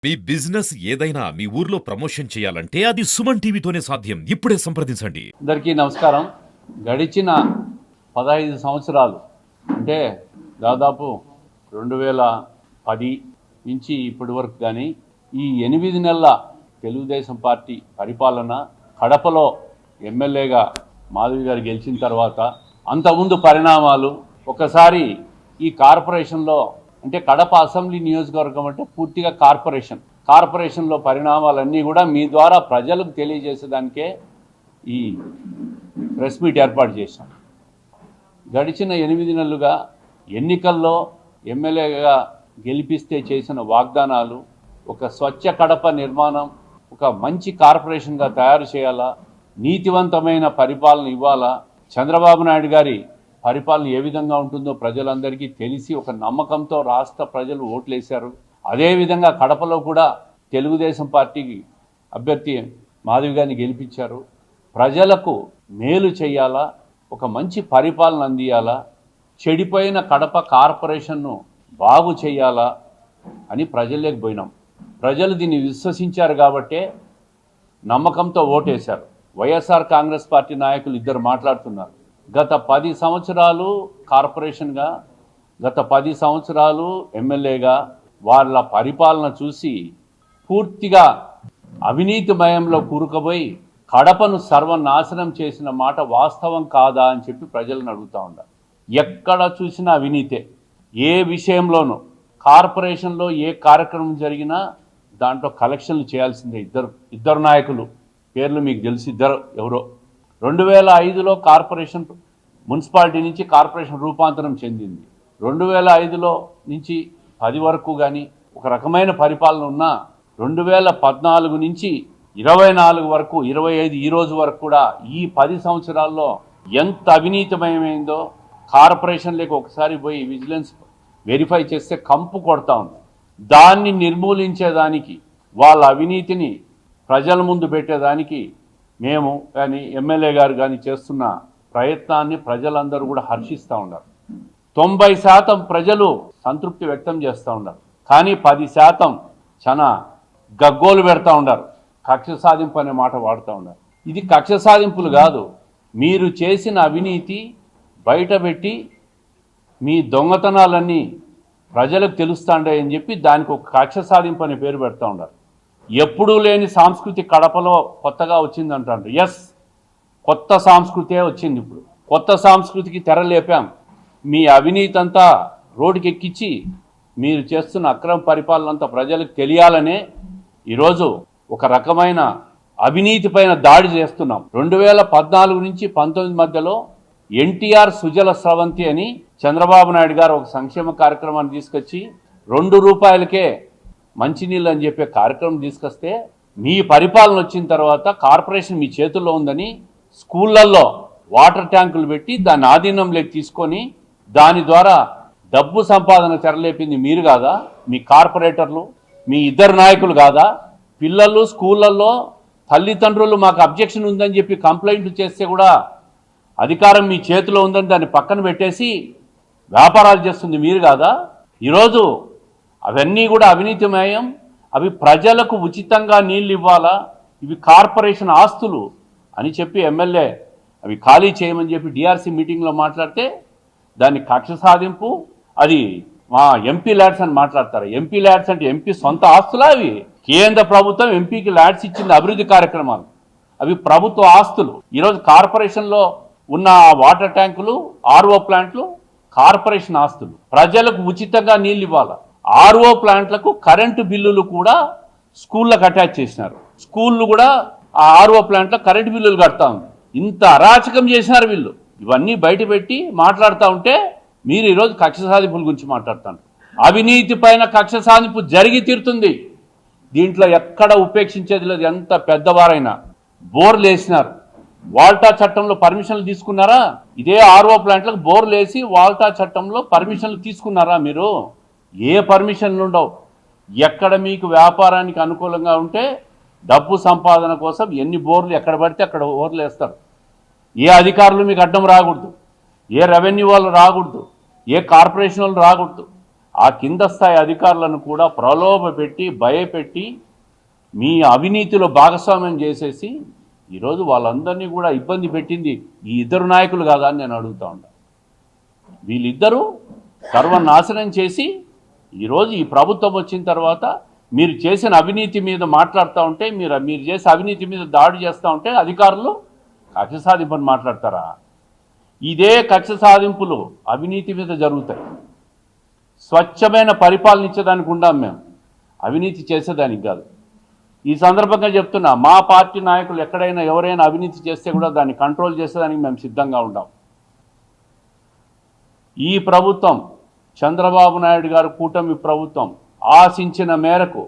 మీ business ఏదైనా మీ ఊర్లో promotion చేయాలంటే అది సుమన్ టీవీతోనే సాధ్యం. ఇప్పుడే సంప్రదించండి. అందరికీ నమస్కారం. గడిచిన 15 సంవత్సరాలు అంటే దాదాపు 2010 నుంచి ఇప్పటి వరకు కానీ ఈ 8 నెలల తెలుగుదేశం పార్టీ పరిపాలన కడపలో ఎమ్మెల్యేగా మాధవి గారు గెలిచిన తర్వాత అంతకుముందు పరిణామాలు ఒకసారి ఈ కార్పొరేషన్లో అంటే కడప అసెంబ్లీ నియోజకవర్గం అంటే పూర్తిగా కార్పొరేషన్లో పరిణామాలన్నీ కూడా మీ ద్వారా ప్రజలకు తెలియజేసేదానికే ఈ ప్రెస్ మీట్ ఏర్పాటు చేశాం. గడిచిన 8 నెలలుగా ఎన్నికల్లో ఎమ్మెల్యేగా గెలిపిస్తే చేసిన వాగ్దానాలు, ఒక స్వచ్ఛ కడప నిర్మాణం, ఒక మంచి కార్పొరేషన్గా తయారు చేయాలా, నీతివంతమైన పరిపాలన ఇవ్వాలా, చంద్రబాబు నాయుడు గారి పరిపాలన ఏ విధంగా ఉంటుందో ప్రజలందరికీ తెలిసి ఒక నమ్మకంతో రాష్ట్ర ప్రజలు ఓట్లేశారు. అదేవిధంగా కడపలో కూడా తెలుగుదేశం పార్టీకి అభ్యర్థి మాధవి గారిని గెలిపించారు. ప్రజలకు మేలు చేయాలా, ఒక మంచి పరిపాలన అందియాలా, చెడిపోయిన కడప కార్పొరేషన్ను బాగు చేయాలా అని ప్రజల్లోకి పోయినాం. ప్రజలు దీన్ని విశ్వసించారు కాబట్టే నమ్మకంతో ఓటేశారు. వైఎస్ఆర్ కాంగ్రెస్ పార్టీ నాయకులు ఇద్దరు మాట్లాడుతున్నారు. గత 10 సంవత్సరాలు కార్పొరేషన్గా, గత 10 సంవత్సరాలు ఎమ్మెల్యేగా వాళ్ళ పరిపాలన చూసి పూర్తిగా అవినీతిమయంలో కూరుకుపోయి కడపను సర్వనాశనం చేసిన మాట వాస్తవం కాదా అని చెప్పి ప్రజలను అడుగుతూ ఉన్నారు. ఎక్కడ చూసినా అవినీతే. ఏ విషయంలోనూ కార్పొరేషన్లో ఏ కార్యక్రమం జరిగినా దాంట్లో కలెక్షన్లు చేయాల్సిందే. ఇద్దరు నాయకులు పేర్లు మీకు తెలిసి ఇద్దరు ఎవరో. 2005లో కార్పొరేషన్ మున్సిపాలిటీ నుంచి కార్పొరేషన్ రూపాంతరం చెందింది. 2005లో నుంచి 10 వరకు కానీ ఒక రకమైన పరిపాలన ఉన్నా 2014 నుంచి 24 వరకు 25 ఈ రోజు వరకు కూడా ఈ 10 సంవత్సరాల్లో ఎంత అవినీతిమయమైందో కార్పొరేషన్లోకి ఒకసారి పోయి విజిలెన్స్ వెరిఫై చేస్తే కంపు కొడతా ఉంది. దాన్ని నిర్మూలించేదానికి, వాళ్ళ అవినీతిని ప్రజల ముందు పెట్టేదానికి మేము కానీ ఎమ్మెల్యే గారు కానీ చేస్తున్న ప్రయత్నాన్ని ప్రజలందరూ కూడా హర్షిస్తూ ఉన్నారు. 90% ప్రజలు సంతృప్తి వ్యక్తం చేస్తూ ఉన్నారు. కానీ 10% చాలా గగ్గోలు పెడతా ఉన్నారు. కక్ష సాధింపు అనే మాట వాడుతూ ఉన్నారు. ఇది కక్ష సాధింపులు కాదు. మీరు చేసిన అవినీతి బయటపెట్టి మీ దొంగతనాలన్నీ ప్రజలకు తెలుస్తాండాయని చెప్పి దానికి ఒక కక్ష సాధింపు అనే పేరు పెడతా ఉన్నారు. ఎప్పుడూ లేని సంస్కృతి కడపలో కొత్తగా వచ్చిందంటారు. ఎస్, కొత్త సంస్కృతే వచ్చింది. ఇప్పుడు కొత్త సంస్కృతికి తెరలేపాం. మీ అవినీతి అంతా రోడ్డుకి ఎక్కించి మీరు చేస్తున్న అక్రమ పరిపాలన అంతా ప్రజలకు తెలియాలనే ఈరోజు ఒక రకమైన అవినీతి పైన దాడి చేస్తున్నాం. 2014 నుంచి 19 మధ్యలో ఎన్టీఆర్ సుజల స్రవంతి అని చంద్రబాబు నాయుడు గారు ఒక సంక్షేమ కార్యక్రమాన్ని తీసుకొచ్చి 2 రూపాయలకే మంచినీళ్ళు అని చెప్పే కార్యక్రమం తీసుకొస్తే మీ పరిపాలన వచ్చిన తర్వాత కార్పొరేషన్ మీ చేతుల్లో ఉందని స్కూళ్ళల్లో వాటర్ ట్యాంకులు పెట్టి దాన్ని ఆధీనంలోకి తీసుకొని దాని ద్వారా డబ్బు సంపాదన తెరలేపింది మీరు కాదా? మీ కార్పొరేటర్లు, మీ ఇద్దరు నాయకులు కాదా? పిల్లలు స్కూళ్ళల్లో తల్లిదండ్రులు మాకు అబ్జెక్షన్ ఉందని చెప్పి కంప్లైంట్ చేస్తే కూడా అధికారం మీ చేతిలో ఉందని దాన్ని పక్కన పెట్టేసి వ్యాపారాలు చేస్తుంది మీరు కాదా? ఈరోజు అవన్నీ కూడా అవినీతిమయం. అవి ప్రజలకు ఉచితంగా నీళ్ళు ఇవ్వాలా, ఇవి కార్పొరేషన్ ఆస్తులు అని చెప్పి ఎమ్మెల్యే అవి ఖాళీ చేయమని చెప్పి డిఆర్సీ మీటింగ్లో మాట్లాడితే దాన్ని కక్ష సాధింపు, అది మా ఎంపీ ల్యాడ్స్ అని మాట్లాడతారు. ఎంపీ ల్యాడ్స్ అంటే ఎంపీ సొంత ఆస్తులా? అవి కేంద్ర ప్రభుత్వం ఎంపీకి ల్యాడ్స్ ఇచ్చింది అభివృద్ధి కార్యక్రమాలు, అవి ప్రభుత్వ ఆస్తులు. ఈరోజు కార్పొరేషన్లో ఉన్న వాటర్ ట్యాంకులు, ఆర్ఓ ప్లాంట్లు కార్పొరేషన్ ఆస్తులు. ప్రజలకు ఉచితంగా నీళ్ళు ఇవ్వాలా. ఆర్ఓ ప్లాంట్లకు కరెంటు బిల్లులు కూడా స్కూళ్ళకు అటాచ్ చేసినారు. స్కూళ్ళు కూడా ఆ ఆర్ఓ ప్లాంట్లో కరెంటు బిల్లులు కడతా ఉంది. ఇంత అరాచకం చేసినారు వీళ్ళు. ఇవన్నీ బయట పెట్టి మాట్లాడుతూ ఉంటే మీరు ఈరోజు కక్ష సాధింపుల గురించి మాట్లాడుతాను. అవినీతి పైన కక్ష సాధింపు జరిగి తీరుతుంది. దీంట్లో ఎక్కడ ఉపేక్షించేది లేదు. ఎంత పెద్దవారైనా బోర్లు వేసినారు. వాల్టా చట్టంలో పర్మిషన్లు తీసుకున్నారా? ఇదే ఆర్ఓ ప్లాంట్లకు బోర్లు వేసి వాల్టా చట్టంలో పర్మిషన్లు తీసుకున్నారా? మీరు ఏ పర్మిషన్లు ఉండవు. ఎక్కడ మీకు వ్యాపారానికి అనుకూలంగా ఉంటే డబ్బు సంపాదన కోసం ఎన్ని బోర్లు ఎక్కడ పడితే అక్కడ బోర్లు వేస్తారు. ఏ అధికారులు మీకు అడ్డం రాకూడదు, ఏ రెవెన్యూ వాళ్ళు రాకూడదు, ఏ కార్పొరేషన్ వాళ్ళు రాకూడదు. ఆ కింద స్థాయి అధికారులను కూడా ప్రలోభపెట్టి భయపెట్టి మీ అవినీతిలో భాగస్వామ్యం చేసేసి ఈరోజు వాళ్ళందరినీ కూడా ఇబ్బంది పెట్టింది ఈ ఇద్దరు నాయకులు కాదా అని నేను అడుగుతా ఉంటాను. వీళ్ళిద్దరూ సర్వనాశనం చేసి ఈరోజు ఈ ప్రభుత్వం వచ్చిన తర్వాత మీరు చేసిన అవినీతి మీద మాట్లాడుతూ ఉంటే మీరు చేసే అవినీతి మీద దాడి చేస్తూ ఉంటే అధికారులు కక్ష సాధింపుని మాట్లాడతారా? ఇదే కక్ష సాధింపులు అవినీతి మీద జరుగుతాయి. స్వచ్ఛమైన పరిపాలన ఇచ్చేదానికి ఉండాం మేము, అవినీతి చేసేదానికి కాదు. ఈ సందర్భంగా చెప్తున్నా, మా పార్టీ నాయకులు ఎక్కడైనా ఎవరైనా అవినీతి చేస్తే కూడా దాన్ని కంట్రోల్ చేసేదానికి మేము సిద్ధంగా ఉన్నాం. ఈ ప్రభుత్వం చంద్రబాబు నాయుడు గారు కూటమి ప్రభుత్వం ఆశించిన మేరకు,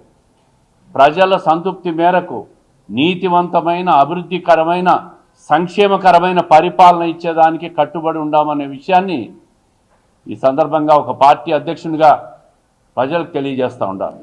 ప్రజల సంతృప్తి మేరకు నీతివంతమైన, అభివృద్ధికరమైన, సంక్షేమకరమైన పరిపాలన ఇచ్చేదానికి కట్టుబడి ఉండామనే విషయాన్ని ఈ సందర్భంగా ఒక పార్టీ అధ్యక్షునిగా ప్రజలకు తెలియజేస్తూ ఉండాలి.